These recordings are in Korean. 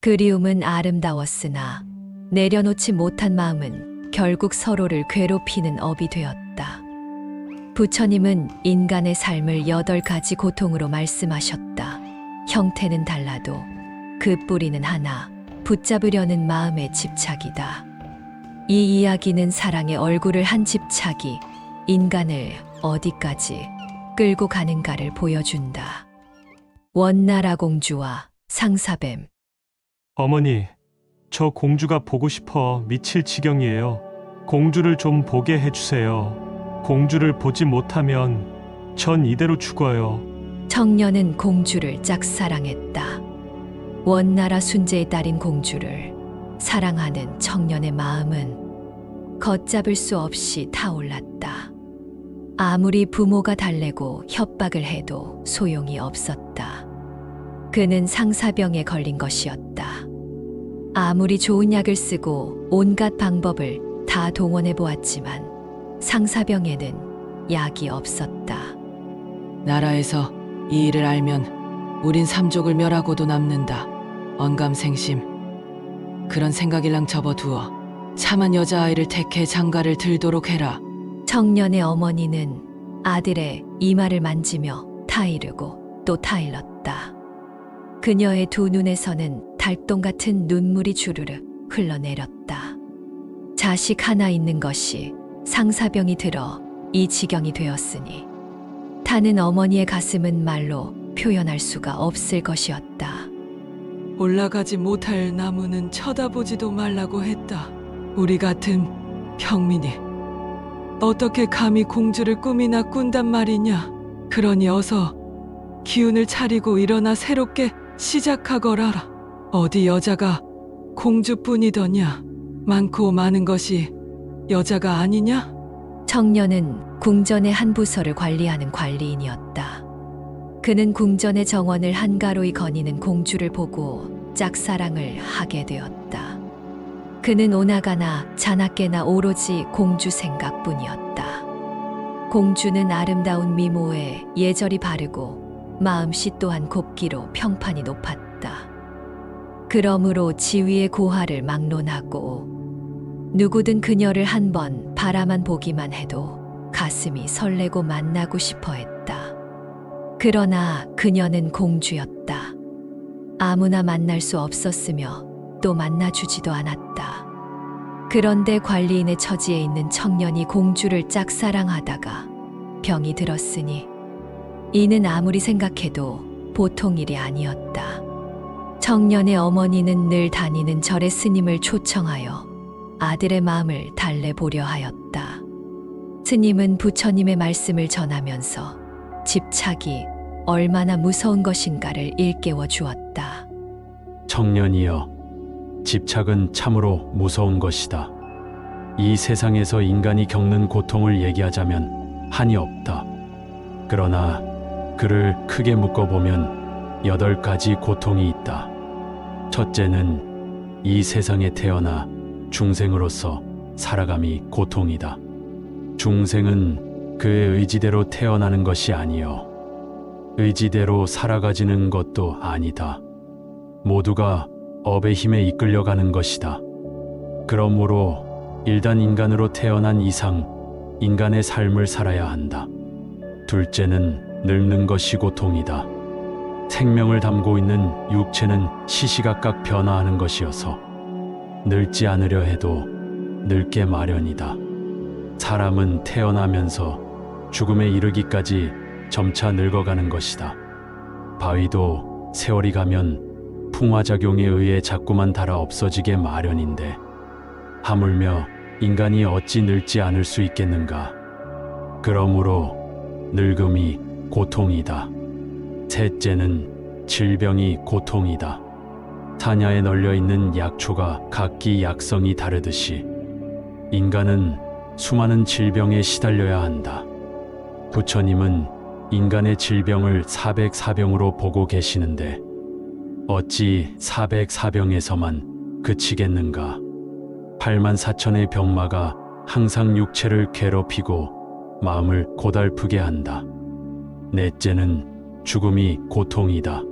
그리움은 아름다웠으나 내려놓지 못한 마음은 결국 서로를 괴롭히는 업이 되었다. 부처님은 인간의 삶을 8가지 고통으로 말씀하셨다. 형태는 달라도 그 뿌리는 하나, 붙잡으려는 마음의 집착이다. 이 이야기는 사랑의 얼굴을 한 집착이 인간을 어디까지 끌고 가는가를 보여준다. 원나라 공주와 상사뱀. 어머니, 저 공주가 보고 싶어 미칠 지경이에요. 공주를 좀 보게 해주세요. 공주를 보지 못하면 전 이대로 죽어요. 청년은 공주를 짝사랑했다. 원나라 순제의 딸인 공주를 사랑하는 청년의 마음은 걷잡을 수 없이 타올랐다. 아무리 부모가 달래고 협박을 해도 소용이 없었다. 그는 상사병에 걸린 것이었다. 아무리 좋은 약을 쓰고 온갖 방법을 다 동원해 보았지만 상사병에는 약이 없었다. 나라에서 이 일을 알면 우린 삼족을 멸하고도 남는다. 언감생심. 그런 생각일랑 접어두어 참한 여자아이를 택해 장가를 들도록 해라. 청년의 어머니는 아들의 이마를 만지며 타이르고 또 타일렀다. 그녀의 두 눈에서는 달동 같은 눈물이 주르륵 흘러내렸다. 자식 하나 있는 것이 상사병이 들어 이 지경이 되었으니 타는 어머니의 가슴은 말로 표현할 수가 없을 것이었다. 올라가지 못할 나무는 쳐다보지도 말라고 했다. 우리 같은 평민이 어떻게 감히 공주를 꿈이나 꾼단 말이냐. 그러니 어서 기운을 차리고 일어나 새롭게 시작하거라. 어디 여자가 공주뿐이더냐. 많고 많은 것이 여자가 아니냐? 청년은 궁전의 한 부서를 관리하는 관리인이었다. 그는 궁전의 정원을 한가로이 거니는 공주를 보고 짝사랑을 하게 되었다. 그는 오나가나 자나깨나 오로지 공주 생각뿐이었다. 공주는 아름다운 미모에 예절이 바르고 마음씨 또한 곱기로 평판이 높았다. 그러므로 지위의 고하를 막론하고 누구든 그녀를 한번 바라만 보기만 해도 가슴이 설레고 만나고 싶어 했다. 그러나 그녀는 공주였다. 아무나 만날 수 없었으며 또 만나주지도 않았다. 그런데 관리인의 처지에 있는 청년이 공주를 짝사랑하다가 병이 들었으니 이는 아무리 생각해도 보통 일이 아니었다. 청년의 어머니는 늘 다니는 절의 스님을 초청하여 아들의 마음을 달래보려 하였다. 스님은 부처님의 말씀을 전하면서 집착이 얼마나 무서운 것인가를 일깨워 주었다. 청년이여, 집착은 참으로 무서운 것이다. 이 세상에서 인간이 겪는 고통을 얘기하자면 한이 없다. 그러나 그를 크게 묶어보면 8가지 고통이 있다. 첫째는 이 세상에 태어나 중생으로서 살아감이 고통이다. 중생은 그의 의지대로 태어나는 것이 아니요 의지대로 살아가지는 것도 아니다. 모두가 업의 힘에 이끌려가는 것이다. 그러므로 일단 인간으로 태어난 이상 인간의 삶을 살아야 한다. 둘째는 늙는 것이 고통이다. 생명을 담고 있는 육체는 시시각각 변화하는 것이어서 늙지 않으려 해도 늙게 마련이다. 사람은 태어나면서 죽음에 이르기까지 점차 늙어가는 것이다. 바위도 세월이 가면 풍화작용에 의해 자꾸만 닳아 없어지게 마련인데 하물며 인간이 어찌 늙지 않을 수 있겠는가. 그러므로 늙음이 고통이다. 셋째는 질병이 고통이다. 산야에 널려있는 약초가 각기 약성이 다르듯이 인간은 수많은 질병에 시달려야 한다. 부처님은 인간의 질병을 400사병으로 보고 계시는데 어찌 400사병에서만 그치겠는가. 84,000의 병마가 항상 육체를 괴롭히고 마음을 고달프게 한다. 넷째는 죽음이 고통이다.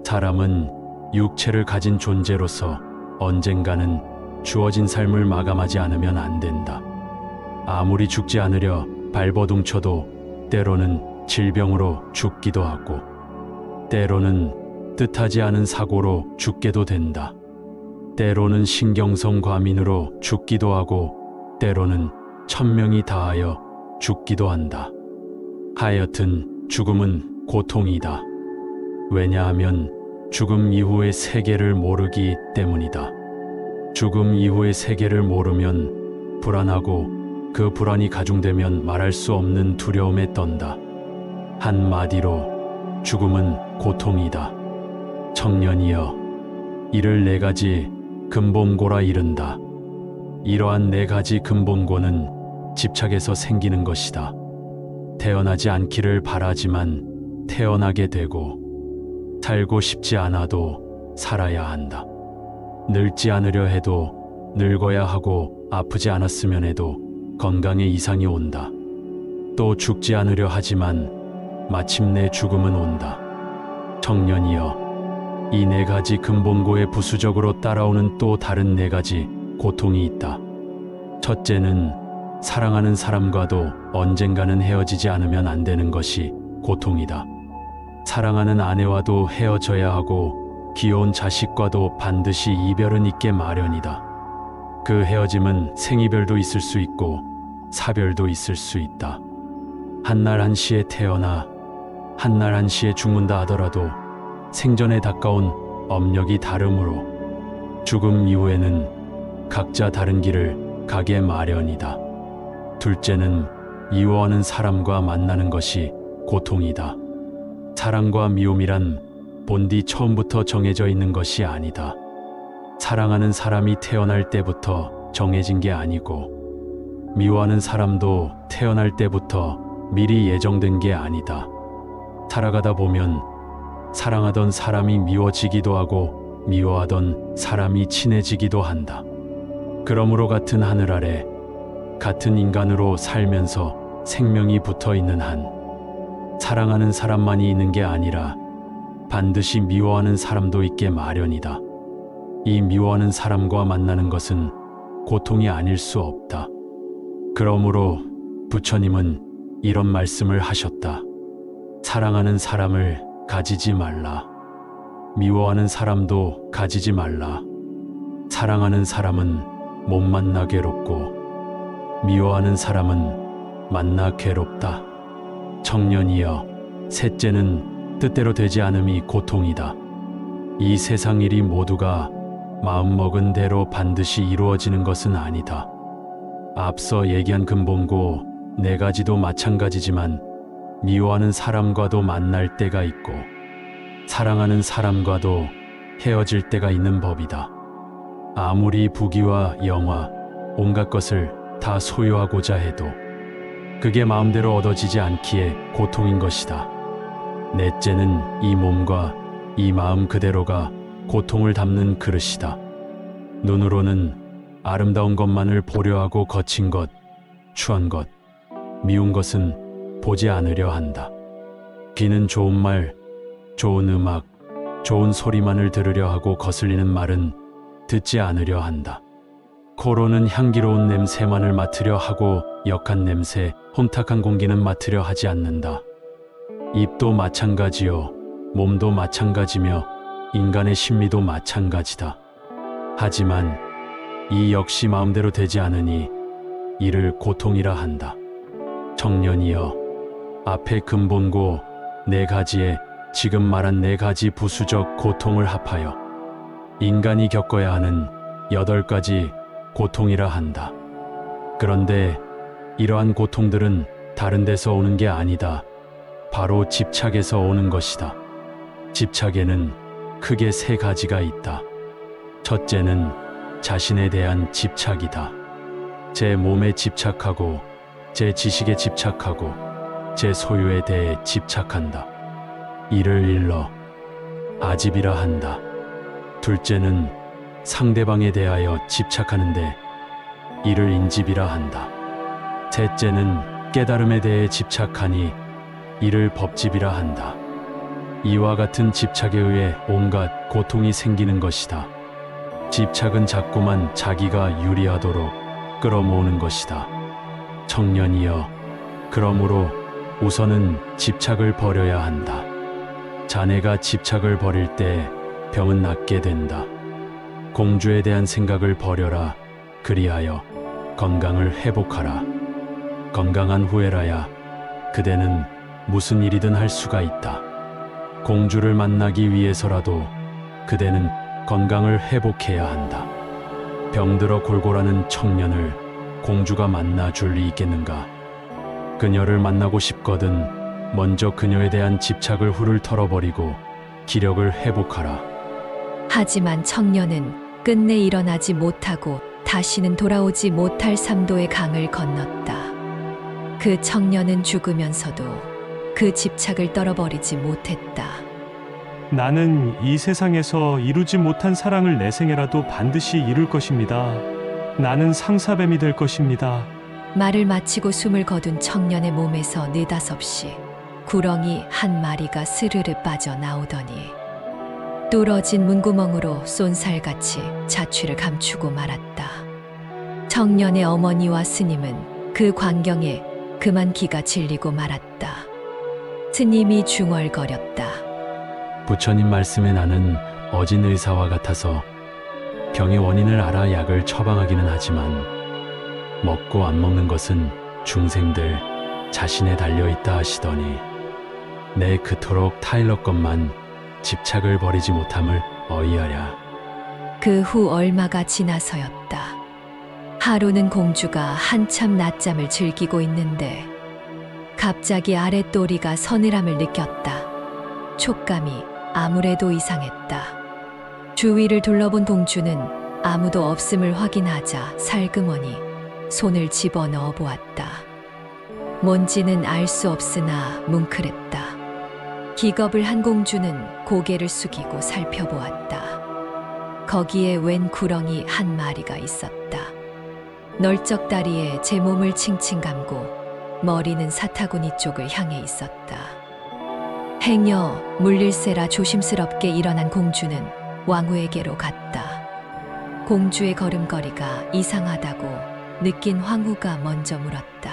사람은 육체를 가진 존재로서 언젠가는 주어진 삶을 마감하지 않으면 안 된다. 아무리 죽지 않으려 발버둥쳐도 때로는 질병으로 죽기도 하고, 때로는 뜻하지 않은 사고로 죽게도 된다. 때로는 신경성 과민으로 죽기도 하고, 때로는 천명이 다하여 죽기도 한다. 하여튼 죽음은 고통이다. 왜냐하면 죽음 이후의 세계를 모르기 때문이다. 죽음 이후의 세계를 모르면 불안하고, 그 불안이 가중되면 말할 수 없는 두려움에 떤다. 한마디로 죽음은 고통이다. 청년이여, 이를 네 가지 근본고라 이른다. 이러한 네 가지 근본고는 집착에서 생기는 것이다. 태어나지 않기를 바라지만 태어나게 되고, 살고 싶지 않아도 살아야 한다. 늙지 않으려 해도 늙어야 하고, 아프지 않았으면 해도 건강에 이상이 온다. 또 죽지 않으려 하지만 마침내 죽음은 온다. 청년이여, 이 네 가지 근본고에 부수적으로 따라오는 또 다른 네 가지 고통이 있다. 첫째는 사랑하는 사람과도 언젠가는 헤어지지 않으면 안 되는 것이 고통이다. 사랑하는 아내와도 헤어져야 하고, 귀여운 자식과도 반드시 이별은 있게 마련이다. 그 헤어짐은 생이별도 있을 수 있고 사별도 있을 수 있다. 한날 한시에 태어나 한날 한시에 죽는다 하더라도 생전에 가까운 업력이 다르므로 죽음 이후에는 각자 다른 길을 가게 마련이다. 둘째는 미워하는 사람과 만나는 것이 고통이다. 사랑과 미움이란 본디 처음부터 정해져 있는 것이 아니다. 사랑하는 사람이 태어날 때부터 정해진 게 아니고, 미워하는 사람도 태어날 때부터 미리 예정된 게 아니다. 살아가다 보면 사랑하던 사람이 미워지기도 하고, 미워하던 사람이 친해지기도 한다. 그러므로 같은 하늘 아래 같은 인간으로 살면서 생명이 붙어 있는 한, 사랑하는 사람만이 있는 게 아니라 반드시 미워하는 사람도 있게 마련이다. 이 미워하는 사람과 만나는 것은 고통이 아닐 수 없다. 그러므로 부처님은 이런 말씀을 하셨다. 사랑하는 사람을 가지지 말라. 미워하는 사람도 가지지 말라. 사랑하는 사람은 못 만나 괴롭고, 미워하는 사람은 만나 괴롭다. 청년이여, 셋째는 뜻대로 되지 않음이 고통이다. 이 세상 일이 모두가 마음먹은 대로 반드시 이루어지는 것은 아니다. 앞서 얘기한 근본고 네 가지도 마찬가지지만, 미워하는 사람과도 만날 때가 있고 사랑하는 사람과도 헤어질 때가 있는 법이다. 아무리 부귀와 영화, 온갖 것을 다 소유하고자 해도 그게 마음대로 얻어지지 않기에 고통인 것이다. 넷째는 이 몸과 이 마음 그대로가 고통을 담는 그릇이다. 눈으로는 아름다운 것만을 보려 하고 거친 것, 추한 것, 미운 것은 보지 않으려 한다. 귀는 좋은 말, 좋은 음악, 좋은 소리만을 들으려 하고 거슬리는 말은 듣지 않으려 한다. 코로는 향기로운 냄새만을 맡으려 하고 역한 냄새, 혼탁한 공기는 맡으려 하지 않는다. 입도 마찬가지요, 몸도 마찬가지며 인간의 심리도 마찬가지다. 하지만 이 역시 마음대로 되지 않으니 이를 고통이라 한다. 청년이여, 앞의 근본고 네 가지에 지금 말한 네 가지 부수적 고통을 합하여 인간이 겪어야 하는 8가지 고통이라 한다. 그런데 이러한 고통들은 다른 데서 오는 게 아니다. 바로 집착에서 오는 것이다. 집착에는 크게 3가지가 있다. 첫째는 자신에 대한 집착이다. 제 몸에 집착하고, 제 지식에 집착하고, 제 소유에 대해 집착한다. 이를 일러 아집이라 한다. 둘째는 상대방에 대하여 집착하는데 이를 인집이라 한다. 셋째는 깨달음에 대해 집착하니 이를 법집이라 한다. 이와 같은 집착에 의해 온갖 고통이 생기는 것이다. 집착은 자꾸만 자기가 유리하도록 끌어모으는 것이다. 청년이여, 그러므로 우선은 집착을 버려야 한다. 자네가 집착을 버릴 때 병은 낫게 된다. 공주에 대한 생각을 버려라. 그리하여 건강을 회복하라. 건강한 후에라야 그대는 무슨 일이든 할 수가 있다. 공주를 만나기 위해서라도 그대는 건강을 회복해야 한다. 병들어 골골하는 청년을 공주가 만나줄 리 있겠는가? 그녀를 만나고 싶거든 먼저 그녀에 대한 집착을 훌훌 털어버리고 기력을 회복하라. 하지만 청년은 끝내 일어나지 못하고 다시는 돌아오지 못할 삼도의 강을 건넜다. 그 청년은 죽으면서도 그 집착을 떨어버리지 못했다. 나는 이 세상에서 이루지 못한 사랑을 내 생애라도 반드시 이룰 것입니다. 나는 상사뱀이 될 것입니다. 말을 마치고 숨을 거둔 청년의 몸에서 느닷없이 구렁이 한 마리가 스르르 빠져나오더니 뚫어진 문구멍으로 쏜살같이 자취를 감추고 말았다. 청년의 어머니와 스님은 그 광경에 그만 기가 질리고 말았다. 스님이 중얼거렸다. 부처님 말씀에 나는 어진 의사와 같아서 병의 원인을 알아 약을 처방하기는 하지만 먹고 안 먹는 것은 중생들 자신에 달려있다 하시더니 내 그토록 타일러 것만 집착을 버리지 못함을 어이하랴. 그 후 얼마가 지나서였다. 하루는 공주가 한참 낮잠을 즐기고 있는데 갑자기 아랫도리가 서늘함을 느꼈다. 촉감이 아무래도 이상했다. 주위를 둘러본 공주는 아무도 없음을 확인하자 살그머니 손을 집어넣어 보았다. 뭔지는 알 수 없으나 뭉클했다. 기겁을 한 공주는 고개를 숙이고 살펴보았다. 거기에 웬 구렁이 한 마리가 있었다. 널쩍 다리에 제 몸을 칭칭 감고 머리는 사타구니 쪽을 향해 있었다. 행여 물릴세라 조심스럽게 일어난 공주는 왕후에게로 갔다. 공주의 걸음걸이가 이상하다고 느낀 황후가 먼저 물었다.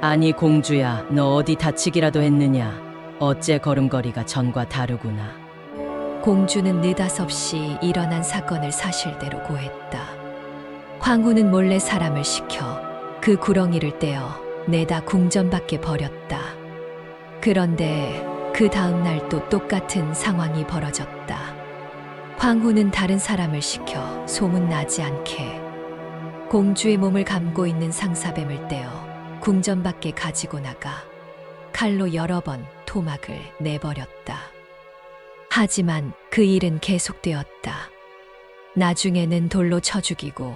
아니 공주야, 너 어디 다치기라도 했느냐? 어째 걸음걸이가 전과 다르구나. 공주는 느닷없이 일어난 사건을 사실대로 고했다. 황후는 몰래 사람을 시켜 그 구렁이를 떼어 내다 궁전 밖에 버렸다. 그런데 그 다음 날 또 똑같은 상황이 벌어졌다. 황후는 다른 사람을 시켜 소문나지 않게 공주의 몸을 감고 있는 상사뱀을 떼어 궁전 밖에 가지고 나가 칼로 여러 번 토막을 내버렸다. 하지만 그 일은 계속되었다. 나중에는 돌로 쳐 죽이고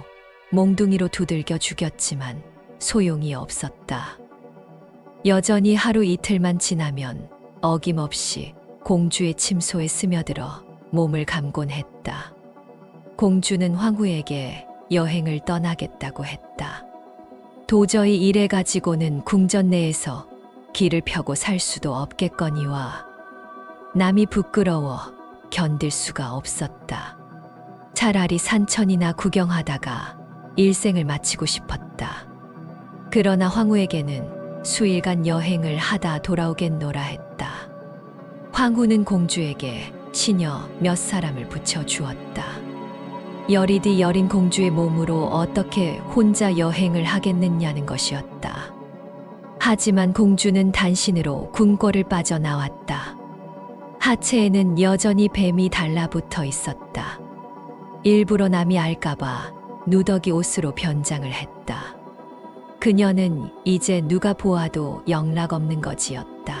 몽둥이로 두들겨 죽였지만 소용이 없었다. 여전히 하루 이틀만 지나면 어김없이 공주의 침소에 스며들어 몸을 감곤 했다. 공주는 황후에게 여행을 떠나겠다고 했다. 도저히 이래 가지고는 궁전 내에서 길을 펴고 살 수도 없겠거니와 남이 부끄러워 견딜 수가 없었다. 차라리 산천이나 구경하다가 일생을 마치고 싶었다. 그러나 황후에게는 수일간 여행을 하다 돌아오겠노라 했다. 황후는 공주에게 시녀 몇 사람을 붙여주었다. 여리디 여린 공주의 몸으로 어떻게 혼자 여행을 하겠느냐는 것이었다. 하지만 공주는 단신으로 궁궐을 빠져나왔다. 하체에는 여전히 뱀이 달라붙어 있었다. 일부러 남이 알까봐 누더기 옷으로 변장을 했다. 그녀는 이제 누가 보아도 영락없는 거지였다.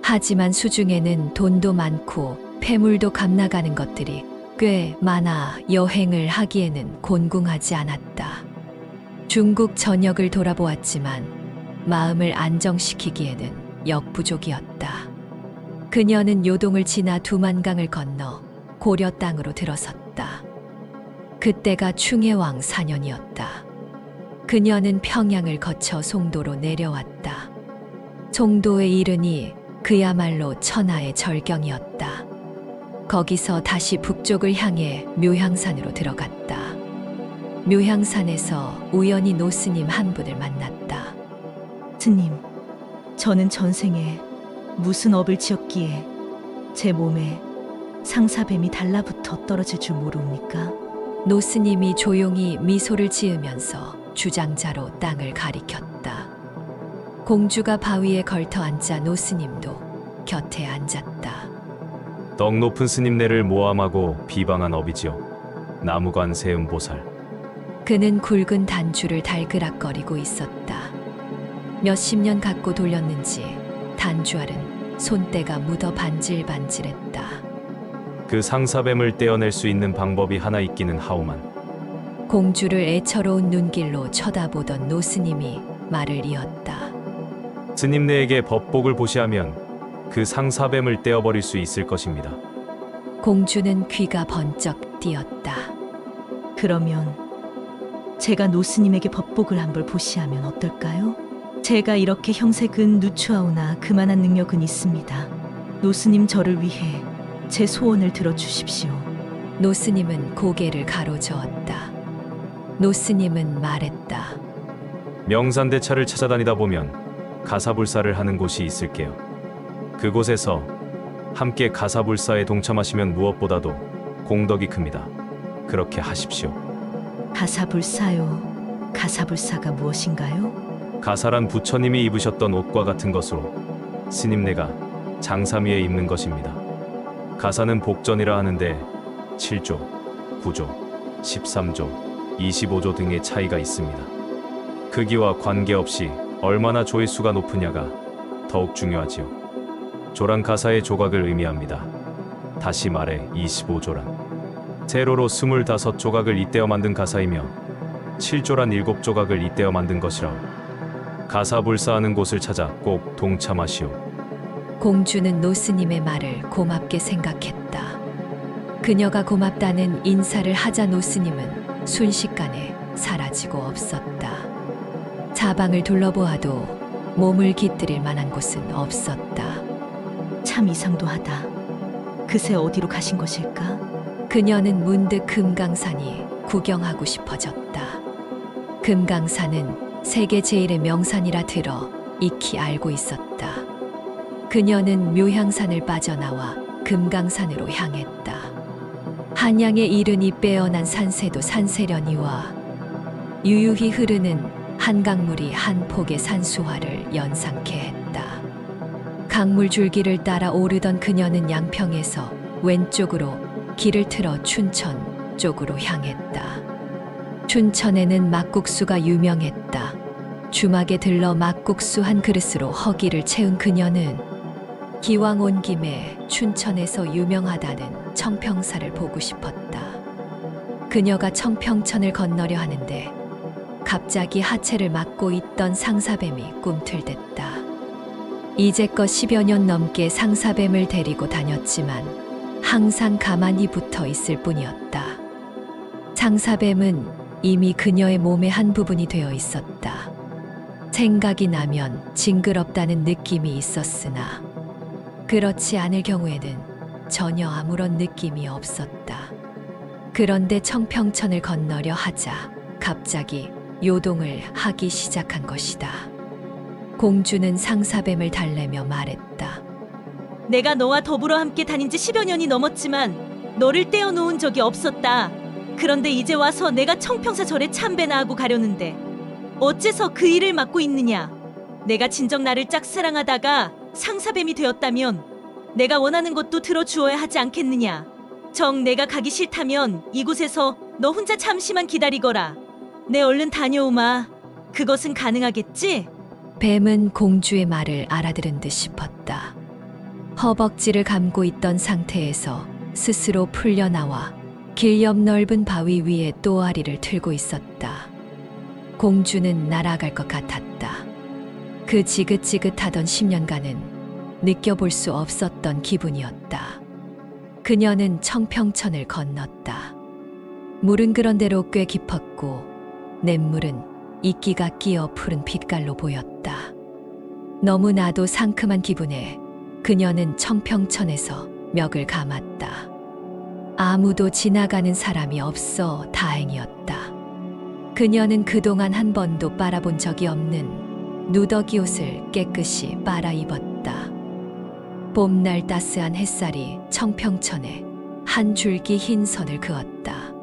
하지만 수중에는 돈도 많고 폐물도 감나가는 것들이 꽤 많아 여행을 하기에는 곤궁하지 않았다. 중국 전역을 돌아보았지만 마음을 안정시키기에는 역부족이었다. 그녀는 요동을 지나 두만강을 건너 고려 땅으로 들어섰다. 그때가 충해왕 4년이었다. 그녀는 평양을 거쳐 송도로 내려왔다. 송도에 이르니 그야말로 천하의 절경이었다. 거기서 다시 북쪽을 향해 묘향산으로 들어갔다. 묘향산에서 우연히 노스님 한 분을 만났다. 스님, 저는 전생에 무슨 업을 지었기에 제 몸에 상사뱀이 달라붙어 떨어질 줄 모릅니까? 노스님이 조용히 미소를 지으면서 주장자로 땅을 가리켰다. 공주가 바위에 걸터 앉자 노스님도 곁에 앉았다. 덕 높은 스님네를 모함하고 비방한 업이지요. 나무관 세음보살. 그는 굵은 단추를 달그락거리고 있었다. 몇십 년 갖고 돌렸는지 단주알은 손때가 묻어 반질반질했다. 그 상사뱀을 떼어낼 수 있는 방법이 하나 있기는 하오만. 공주를 애처로운 눈길로 쳐다보던 노스님이 말을 이었다. 스님네에게 법복을 보시하면 그 상사뱀을 떼어버릴 수 있을 것입니다. 공주는 귀가 번쩍 뛰었다. 그러면 제가 노스님에게 법복을 한벌 보시하면 어떨까요? 제가 이렇게 형색은 누추하오나 그만한 능력은 있습니다. 노스님 저를 위해 제 소원을 들어주십시오. 노스님은 고개를 가로저었다. 노스님은 말했다. 명산대차를 찾아다니다 보면 가사불사를 하는 곳이 있을게요. 그곳에서 함께 가사불사에 동참하시면 무엇보다도 공덕이 큽니다. 그렇게 하십시오. 가사불사요. 가사불사가 무엇인가요? 가사란 부처님이 입으셨던 옷과 같은 것으로 스님네가 장삼위에 입는 것입니다. 가사는 복전이라 하는데 7조, 9조, 13조, 25조 등의 차이가 있습니다. 크기와 관계없이 얼마나 조회수가 높으냐가 더욱 중요하지요. 조란 가사의 조각을 의미합니다. 다시 말해 25조란 세로로 25조각을 잇대어 만든 가사이며 7조란 7조각을 잇대어 만든 것이라 가사불사하는 곳을 찾아 꼭 동참하시오. 공주는 노스님의 말을 고맙게 생각했다. 그녀가 고맙다는 인사를 하자 노스님은 순식간에 사라지고 없었다. 사방을 둘러보아도 몸을 깃들일 만한 곳은 없었다. 참 이상도하다. 그새 어디로 가신 것일까? 그녀는 문득 금강산이 구경하고 싶어졌다. 금강산은 세계 제1의 명산이라 들어 익히 알고 있었다. 그녀는 묘향산을 빠져나와 금강산으로 향했다. 한양에 이르니 빼어난 산세도 산세련이와 유유히 흐르는 한강물이 한 폭의 산수화를 연상케 했다. 강물 줄기를 따라 오르던 그녀는 양평에서 왼쪽으로 길을 틀어 춘천 쪽으로 향했다. 춘천에는 막국수가 유명했다. 주막에 들러 막국수 한 그릇으로 허기를 채운 그녀는 기왕 온 김에 춘천에서 유명하다는 청평사를 보고 싶었다. 그녀가 청평천을 건너려 하는데 갑자기 하체를 막고 있던 상사뱀이 꿈틀댔다. 이제껏 10여 년 넘게 상사뱀을 데리고 다녔지만 항상 가만히 붙어 있을 뿐이었다. 상사뱀은 이미 그녀의 몸의 한 부분이 되어 있었다. 생각이 나면 징그럽다는 느낌이 있었으나 그렇지 않을 경우에는 전혀 아무런 느낌이 없었다. 그런데 청평천을 건너려 하자 갑자기 요동을 하기 시작한 것이다. 공주는 상사뱀을 달래며 말했다. 내가 너와 더불어 함께 다닌 지 10여 년이 넘었지만 너를 떼어놓은 적이 없었다. 그런데 이제 와서 내가 청평사 절에 참배나 하고 가려는데 어째서 그 일을 맡고 있느냐? 내가 진정 나를 짝사랑하다가 상사뱀이 되었다면 내가 원하는 것도 들어주어야 하지 않겠느냐? 정 내가 가기 싫다면 이곳에서 너 혼자 잠시만 기다리거라. 내 얼른 다녀오마. 그것은 가능하겠지? 뱀은 공주의 말을 알아들은 듯 싶었다. 허벅지를 감고 있던 상태에서 스스로 풀려나와 길 옆 넓은 바위 위에 또아리를 틀고 있었다. 공주는 날아갈 것 같았다. 그 지긋지긋하던 10년간은 느껴볼 수 없었던 기분이었다. 그녀는 청평천을 건넜다. 물은 그런대로 꽤 깊었고 냇물은 이끼가 끼어 푸른 빛깔로 보였다. 너무나도 상큼한 기분에 그녀는 청평천에서 멱을 감았다. 아무도 지나가는 사람이 없어 다행이었다. 그녀는 그동안 한 번도 빨아본 적이 없는 누더기 옷을 깨끗이 빨아 입었다. 봄날 따스한 햇살이 청평천에 한 줄기 흰 선을 그었다.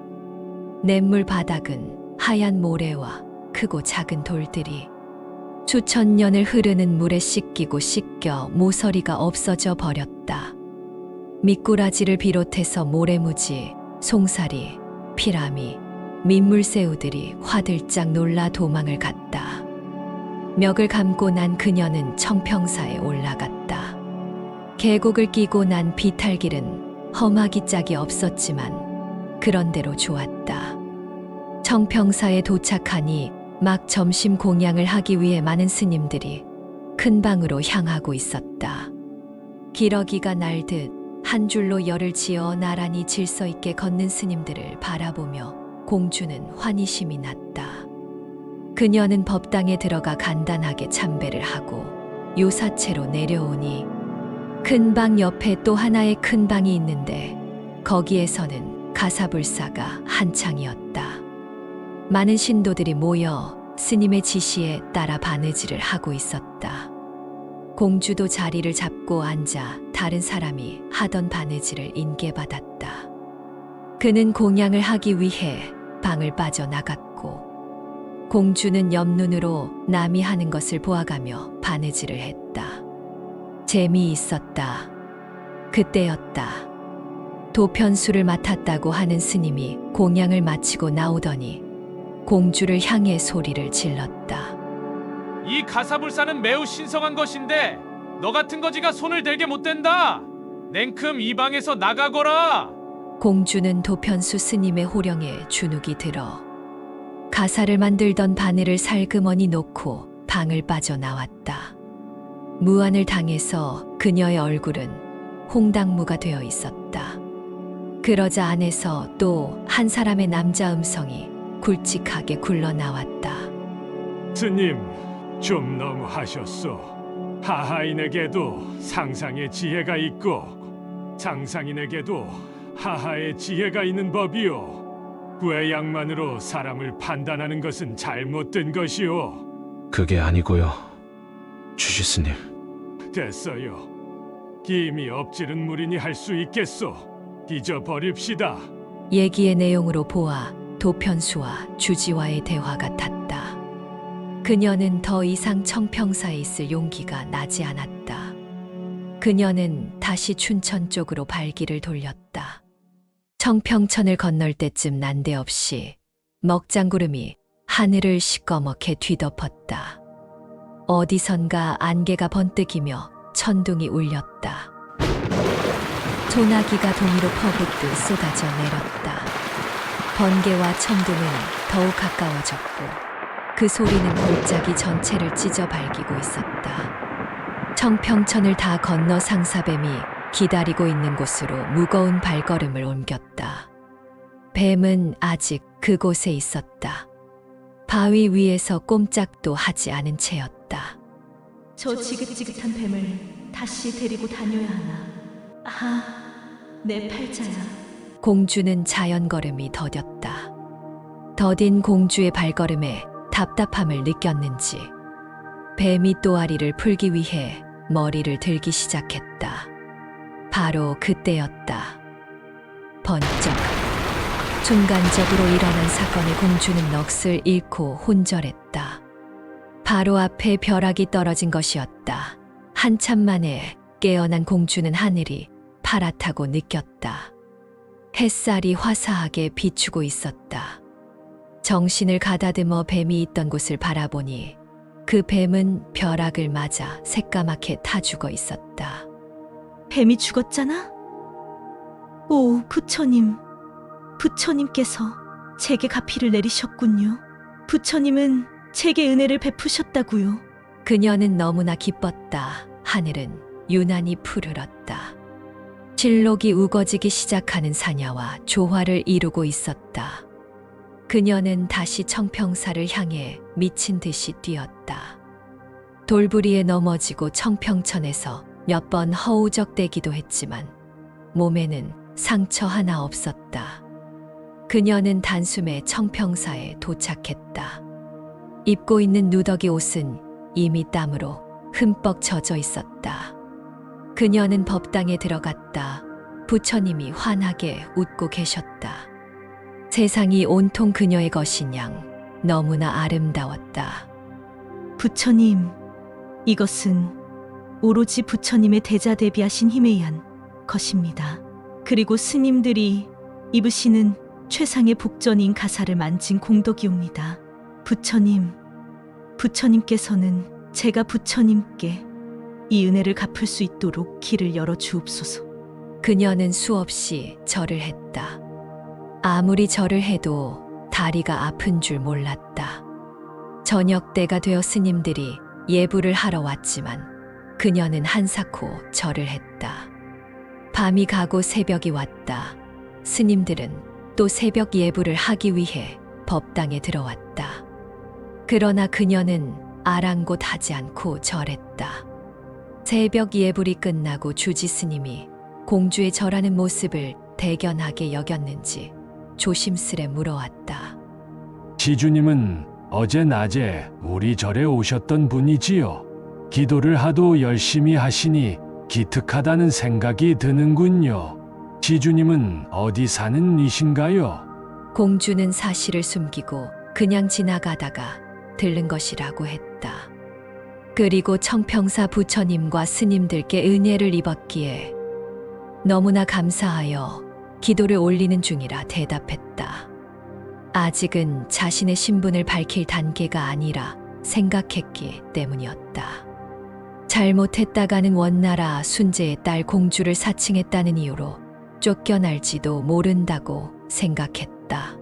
냇물 바닥은 하얀 모래와 크고 작은 돌들이 수천 년을 흐르는 물에 씻기고 씻겨 모서리가 없어져 버렸다. 미꾸라지를 비롯해서 모래무지, 송사리, 피라미, 민물새우들이 화들짝 놀라 도망을 갔다. 멱을 감고 난 그녀는 청평사에 올라갔다. 계곡을 끼고 난 비탈길은 험하기 짝이 없었지만 그런대로 좋았다. 청평사에 도착하니 막 점심 공양을 하기 위해 많은 스님들이 큰 방으로 향하고 있었다. 기러기가 날듯 한 줄로 열을 지어 나란히 질서 있게 걷는 스님들을 바라보며 공주는 환희심이 났다. 그녀는 법당에 들어가 간단하게 참배를 하고 요사체로 내려오니 큰 방 옆에 또 하나의 큰 방이 있는데 거기에서는 가사불사가 한창이었다. 많은 신도들이 모여 스님의 지시에 따라 바느질을 하고 있었다. 공주도 자리를 잡고 앉아 다른 사람이 하던 바느질을 인계받았다. 그는 공양을 하기 위해 방을 빠져나갔고 공주는 옆눈으로 남이 하는 것을 보아가며 바느질을 했다. 재미있었다. 그때였다. 도편수를 맡았다고 하는 스님이 공양을 마치고 나오더니 공주를 향해 소리를 질렀다. 이 가사불사는 매우 신성한 것인데 너 같은 거지가 손을 대게 못 된다. 냉큼 이 방에서 나가거라. 공주는 도편수 스님의 호령에 주눅이 들어 가사를 만들던 바늘을 살그머니 놓고 방을 빠져나왔다. 무안을 당해서 그녀의 얼굴은 홍당무가 되어 있었다. 그러자 안에서 또 한 사람의 남자 음성이 굵직하게 굴러나왔다. 스님, 좀 너무 하셨소. 하하인에게도 상상의 지혜가 있고 상상인에게도 하하의 지혜가 있는 법이요. 구애양만으로 사람을 판단하는 것은 잘못된 것이요. 그게 아니고요, 주지스님. 됐어요. 김이 엎지른 물이니 할 수 있겠소. 잊어버립시다. 얘기의 내용으로 보아 도편수와 주지와의 대화 같았다. 그녀는 더 이상 청평사에 있을 용기가 나지 않았다. 그녀는 다시 춘천 쪽으로 발길을 돌렸다. 청평천을 건널 때쯤 난데없이 먹장구름이 하늘을 시꺼멓게 뒤덮었다. 어디선가 안개가 번뜩이며 천둥이 울렸다. 소나기가 동이로 퍼붓듯 쏟아져 내렸다. 번개와 천둥은 더욱 가까워졌고 그 소리는 골짜기 전체를 찢어 발기고 있었다. 청평천을 다 건너 상사뱀이 기다리고 있는 곳으로 무거운 발걸음을 옮겼다. 뱀은 아직 그곳에 있었다. 바위 위에서 꼼짝도 하지 않은 채였다. 저 지긋지긋한 뱀을 다시 데리고 다녀야 하나. 아, 내 팔자야. 공주는 자연걸음이 더뎠다. 더딘 공주의 발걸음에 답답함을 느꼈는지 뱀이 또아리를 풀기 위해 머리를 들기 시작했다. 바로 그때였다. 번쩍. 순간적으로 일어난 사건에 공주는 넋을 잃고 혼절했다. 바로 앞에 벼락이 떨어진 것이었다. 한참 만에 깨어난 공주는 하늘이 파랗다고 느꼈다. 햇살이 화사하게 비추고 있었다. 정신을 가다듬어 뱀이 있던 곳을 바라보니 그 뱀은 벼락을 맞아 새까맣게 타 죽어 있었다. 뱀이 죽었잖아? 오, 부처님. 부처님께서 제게 가피를 내리셨군요. 부처님은 제게 은혜를 베푸셨다고요. 그녀는 너무나 기뻤다. 하늘은 유난히 푸르렀다. 실록이 우거지기 시작하는 사냐와 조화를 이루고 있었다. 그녀는 다시 청평사를 향해 미친 듯이 뛰었다. 돌부리에 넘어지고 청평천에서 몇 번 허우적대기도 했지만 몸에는 상처 하나 없었다. 그녀는 단숨에 청평사에 도착했다. 입고 있는 누더기 옷은 이미 땀으로 흠뻑 젖어 있었다. 그녀는 법당에 들어갔다. 부처님이 환하게 웃고 계셨다. 세상이 온통 그녀의 것인 양 너무나 아름다웠다. 부처님, 이것은 오로지 부처님의 대자대비하신 힘에 의한 것입니다. 그리고 스님들이 입으시는 최상의 복전인 가사를 만진 공덕이옵니다. 부처님께서는 제가 부처님께 이 은혜를 갚을 수 있도록 길을 열어 주옵소서. 그녀는 수없이 절을 했다. 아무리 절을 해도 다리가 아픈 줄 몰랐다. 저녁 때가 되어 스님들이 예불을 하러 왔지만 그녀는 한사코 절을 했다. 밤이 가고 새벽이 왔다. 스님들은 또 새벽 예불을 하기 위해 법당에 들어왔다. 그러나 그녀는 아랑곳 하지 않고 절했다. 새벽 예불이 끝나고 주지 스님이 공주의 절하는 모습을 대견하게 여겼는지 조심스레 물어왔다. 시주님은 어제 낮에 우리 절에 오셨던 분이지요. 기도를 하도 열심히 하시니 기특하다는 생각이 드는군요. 시주님은 어디 사는 이신가요? 공주는 사실을 숨기고 그냥 지나가다가 들른 것이라고 했다. 그리고 청평사 부처님과 스님들께 은혜를 입었기에 너무나 감사하여 기도를 올리는 중이라 대답했다. 아직은 자신의 신분을 밝힐 단계가 아니라 생각했기 때문이었다. 잘못했다가는 원나라 순제의 딸 공주를 사칭했다는 이유로 쫓겨날지도 모른다고 생각했다.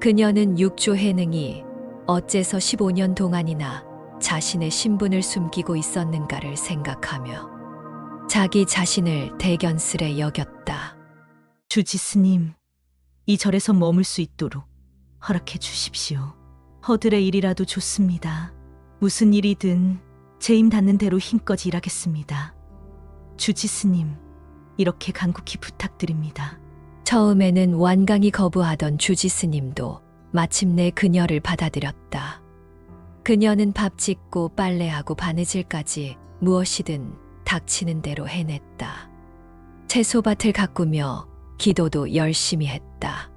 그녀는 육조 해능이 어째서 15년 동안이나 자신의 신분을 숨기고 있었는가를 생각하며 자기 자신을 대견스레 여겼다. 주지 스님, 이 절에서 머물 수 있도록 허락해 주십시오. 허들의 일이라도 좋습니다. 무슨 일이든 제 힘 닿는 대로 힘껏 일하겠습니다. 주지 스님, 이렇게 간곡히 부탁드립니다. 처음에는 완강히 거부하던 주지 스님도 마침내 그녀를 받아들였다. 그녀는 밥 짓고 빨래하고 바느질까지 무엇이든 닥치는 대로 해냈다. 채소밭을 가꾸며 기도도 열심히 했다.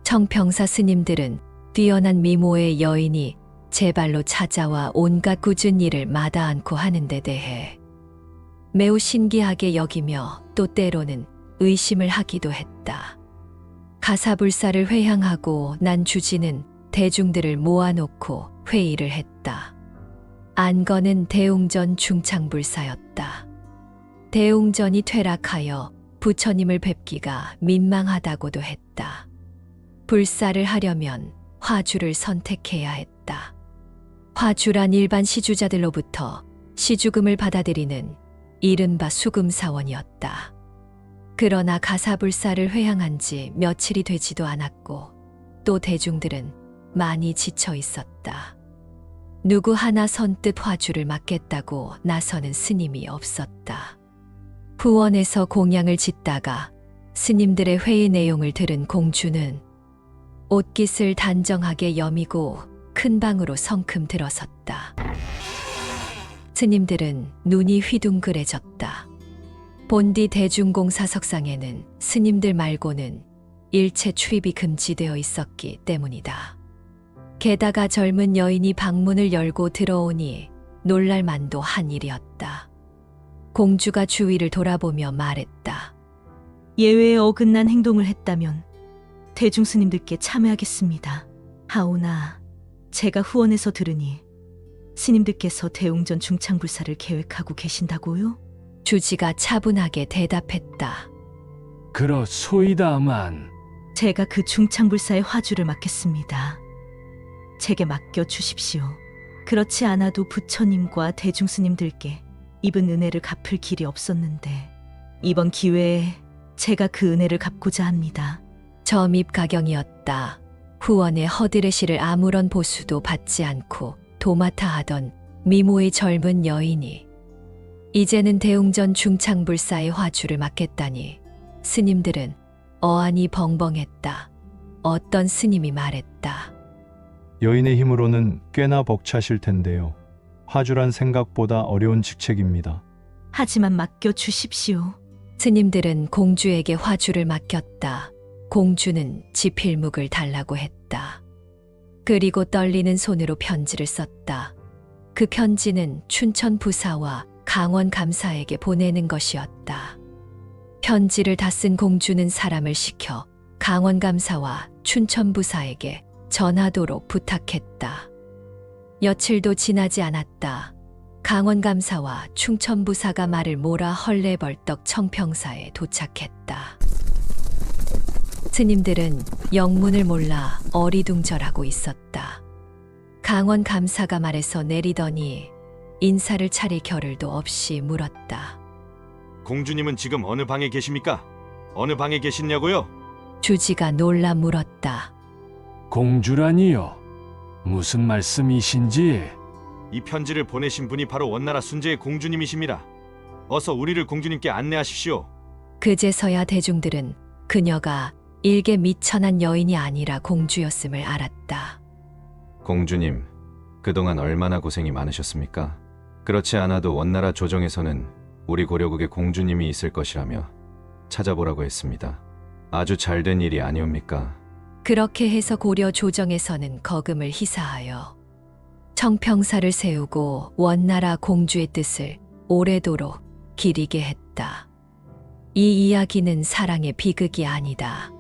청평사 스님들은 뛰어난 미모의 여인이 제발로 찾아와 온갖 꾸준 일을 마다 않고 하는 데 대해 매우 신기하게 여기며 또 때로는 의심을 하기도 했다. 가사불사를 회향하고 난 주지는 대중들을 모아놓고 회의를 했다. 안건은 대웅전 중창불사였다. 대웅전이 퇴락하여 부처님을 뵙기가 민망하다고도 했다. 불사를 하려면 화주를 선택해야 했다. 화주란 일반 시주자들로부터 시주금을 받아들이는 이른바 수금사원이었다. 그러나 가사불사를 회향한 지 며칠이 되지도 않았고 또 대중들은 많이 지쳐 있었다. 누구 하나 선뜻 화주를 맡겠다고 나서는 스님이 없었다. 후원에서 공양을 짓다가 스님들의 회의 내용을 들은 공주는 옷깃을 단정하게 여미고 큰 방으로 성큼 들어섰다. 스님들은 눈이 휘둥그레졌다. 본디 대중공사석상에는 스님들 말고는 일체 출입이 금지되어 있었기 때문이다. 게다가 젊은 여인이 방문을 열고 들어오니 놀랄 만도 한 일이었다. 공주가 주위를 돌아보며 말했다. 예외에 어긋난 행동을 했다면 대중 스님들께 참회하겠습니다. 하오나 제가 후원에서 들으니 스님들께서 대웅전 중창불사를 계획하고 계신다고요? 주지가 차분하게 대답했다. 그렇소이다만 제가 그 중창불사의 화주를 맡겠습니다. 제게 맡겨 주십시오. 그렇지 않아도 부처님과 대중스님들께 입은 은혜를 갚을 길이 없었는데 이번 기회에 제가 그 은혜를 갚고자 합니다. 점입가경이었다. 후원의 허드레시를 아무런 보수도 받지 않고 도맡아 하던 미모의 젊은 여인이 이제는 대웅전 중창불사의 화주를 맡겠다니 스님들은 어안이 벙벙했다. 어떤 스님이 말했다. 여인의 힘으로는 꽤나 벅차실 텐데요. 화주란 생각보다 어려운 직책입니다. 하지만 맡겨 주십시오. 스님들은 공주에게 화주를 맡겼다. 공주는 지필묵을 달라고 했다. 그리고 떨리는 손으로 편지를 썼다. 그 편지는 춘천 부사와 강원 감사에게 보내는 것이었다. 편지를 다 쓴 공주는 사람을 시켜 강원 감사와 춘천 부사에게 전하도록 부탁했다. 며칠도 지나지 않았다. 강원 감사와 충천 부사가 말을 몰아 헐레벌떡 청평사에 도착했다. 스님들은 영문을 몰라 어리둥절하고 있었다. 강원 감사가 말에서 내리더니 인사를 차릴 겨를도 없이 물었다. 공주님은 지금 어느 방에 계십니까? 어느 방에 계시냐고요? 주지가 놀라 물었다. 공주라니요? 무슨 말씀이신지? 이 편지를 보내신 분이 바로 원나라 순제의 공주님이십니다. 어서 우리를 공주님께 안내하십시오. 그제서야 대중들은 그녀가 일개 미천한 여인이 아니라 공주였음을 알았다. 공주님, 그동안 얼마나 고생이 많으셨습니까? 그렇지 않아도 원나라 조정에서는 우리 고려국에 공주님이 있을 것이라며 찾아보라고 했습니다. 아주 잘된 일이 아니옵니까? 그렇게 해서 고려 조정에서는 거금을 희사하여 청평사를 세우고 원나라 공주의 뜻을 오래도록 기리게 했다. 이 이야기는 사랑의 비극이 아니다.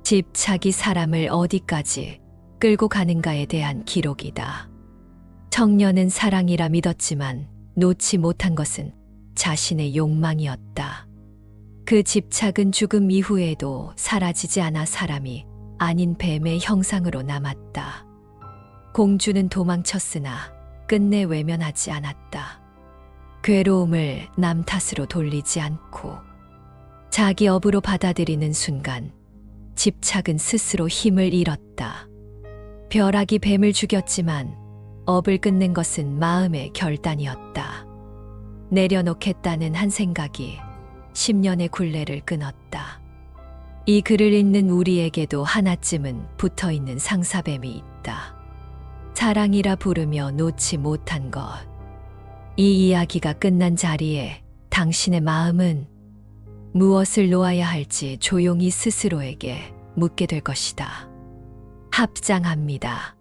집착이 사람을 어디까지 끌고 가는가에 대한 기록이다. 청년은 사랑이라 믿었지만 놓지 못한 것은 자신의 욕망이었다. 그 집착은 죽음 이후에도 사라지지 않아 사람이 아닌 뱀의 형상으로 남았다. 공주는 도망쳤으나 끝내 외면하지 않았다. 괴로움을 남 탓으로 돌리지 않고 자기 업으로 받아들이는 순간 집착은 스스로 힘을 잃었다. 벼락이 뱀을 죽였지만 업을 끊는 것은 마음의 결단이었다. 내려놓겠다는 한 생각이 10년의 굴레를 끊었다. 이 글을 읽는 우리에게도 하나쯤은 붙어있는 상사뱀이 있다. 사랑이라 부르며 놓지 못한 것. 이 이야기가 끝난 자리에 당신의 마음은 무엇을 놓아야 할지 조용히 스스로에게 묻게 될 것이다. 합장합니다.